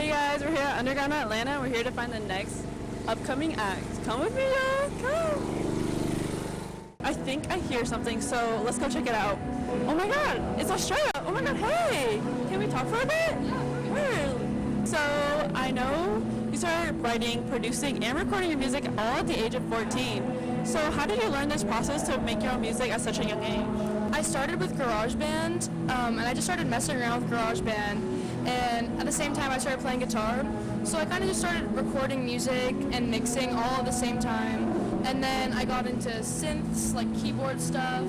Hey guys, we're here at Underground Atlanta. We're here to find the next upcoming act. Come with me, y'all. Come. I think I hear something, so let's go check it out. Oh my god, it's Aestrea. Oh my god, hey. Can we talk for a bit? Yeah. So I know you started writing, producing, and recording your music all at the age of 14. So how did you learn this process to make your own music at such a young age? I started with GarageBand, and I just started messing around with GarageBand, and at the same time I started playing guitar. So I kind of just started recording music and mixing all at the same time, and then I got into synths, like keyboard stuff,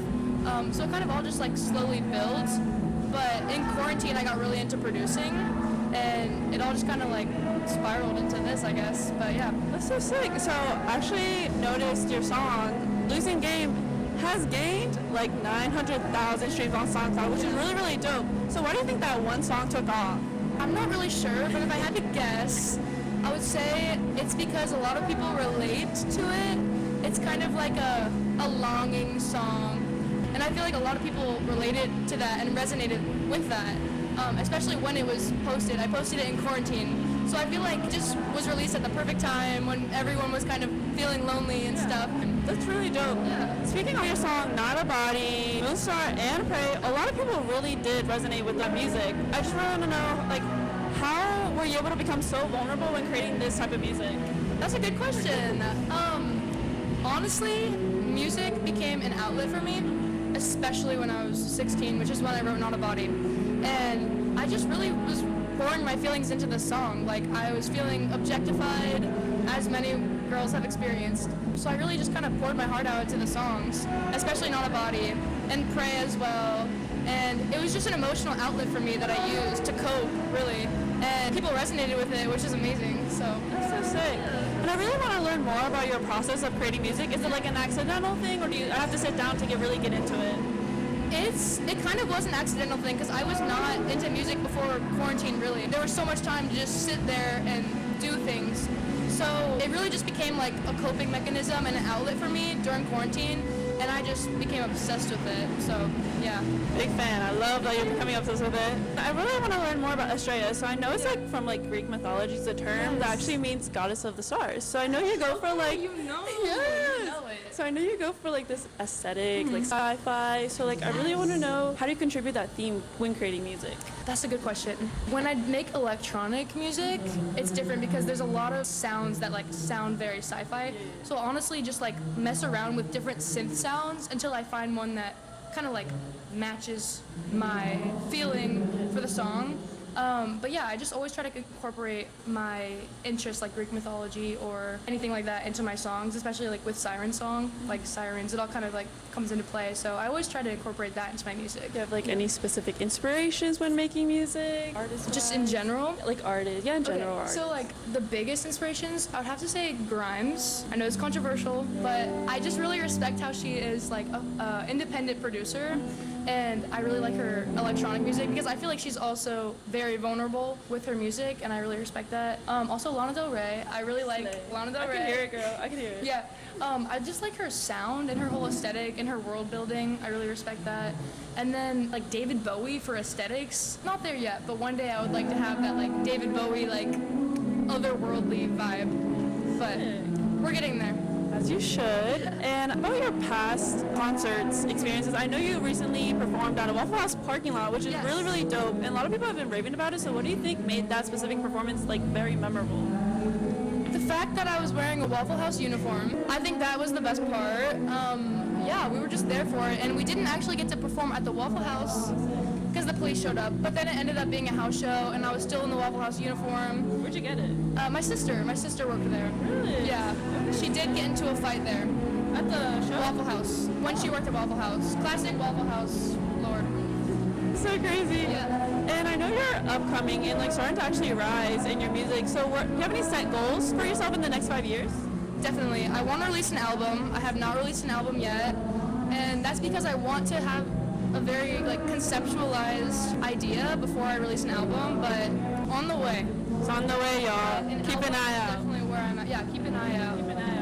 so it kind of all just like slowly built. But in quarantine I got really into producing, and it all just kind of like spiraled into this, I guess. But yeah. That's so sick. So I actually noticed your song, Losing Game, has gained like 900,000 streams on SoundCloud, which is really, really dope. So why do you think that one song took off? I'm not really sure, but if I had to guess, I would say it's because a lot of people relate to it. It's kind of like a longing song, and I feel like a lot of people related to that and resonated with that, especially when it was posted. I posted it in quarantine, so I feel like it just was released at the perfect time when everyone was kind of feeling lonely and stuff. That's really dope. Yeah. Speaking of your song, Not a Body, Moonstar, and Pray, a lot of people really did resonate with that music. I just really want to know, like, how were you able to become so vulnerable when creating this type of music? That's a good question. Honestly, music became an outlet for me, especially when I was 16, which is when I wrote Not a Body. And I just really was pouring my feelings into the song. Like, I was feeling objectified, as many girls have experienced. So I really just kind of poured my heart out into the songs, especially Not a Body, and Pray as well. And it was just an emotional outlet for me that I used to cope, really. And people resonated with it, which is amazing. So that's so sick. And I really want to learn more about your process of creating music. Is it like an accidental thing, or do you have to sit down to really get into it? It kind of was an accidental thing, because I was not into music before quarantine, really. There was so much time to just sit there and do things. So it really just became like a coping mechanism and an outlet for me during quarantine, and I just became obsessed with it. So yeah. Big fan. I love that you're becoming obsessed with it. I really want to learn more about Aestrea. So I know it's like from like Greek mythology. It's a term that actually means goddess of the stars. So I know you go for like You know it. So I know you go for like this aesthetic, like sci-fi. So like I really want to know, how do you contribute that theme when creating music? That's a good question. When I make electronic music, it's different because there's a lot of sounds that like sound very sci-fi. So honestly, just like mess around with different synth sounds until I find one that kind of like matches my feeling for the song. But yeah, I just always try to incorporate my interests, like Greek mythology or anything like that, into my songs, especially like with siren song, like sirens, it all kind of like comes into play. So I always try to incorporate that into my music. Do you have like any specific inspirations when making music? Artists? Just in general? Like artists, yeah, in general. Okay. So like the biggest inspirations, I would have to say Grimes. I know it's controversial, but I just really respect how she is like a independent producer. And I really like her electronic music because I feel like she's also very vulnerable with her music, and I really respect that. Also Lana Del Rey, I really like Lana Del Rey. I can hear it, girl. I can hear it. Yeah, I just like her sound and her whole aesthetic and her world building. I really respect that. And then like David Bowie for aesthetics, not there yet, but one day I would like to have that like David Bowie like otherworldly vibe. But we're getting there. As you should. And about your past concerts experiences, I know you recently performed at a Waffle House parking lot, which is really, really dope. And a lot of people have been raving about it. So what do you think made that specific performance like very memorable? The fact that I was wearing a Waffle House uniform, I think that was the best part. Yeah, we were just there for it, and we didn't actually get to perform at the Waffle House because the police showed up. But then it ended up being a house show, and I was still in the Waffle House uniform. Where'd you get it? My sister worked there. Really? Yeah, she did get into a fight there. At the show? Waffle House. When she worked at Waffle House. Classic Waffle House, Lord. So crazy. Yeah. And I know you're upcoming and like starting to actually rise in your music. So do you have any set goals for yourself in the next 5 years? Definitely. I want to release an album. I have not released an album yet. And that's because I want to have a very like conceptualized idea before I release an album, but on the way. It's on the way, y'all. Keep an eye out. Definitely where I'm at. Yeah, keep an eye out. Keep an eye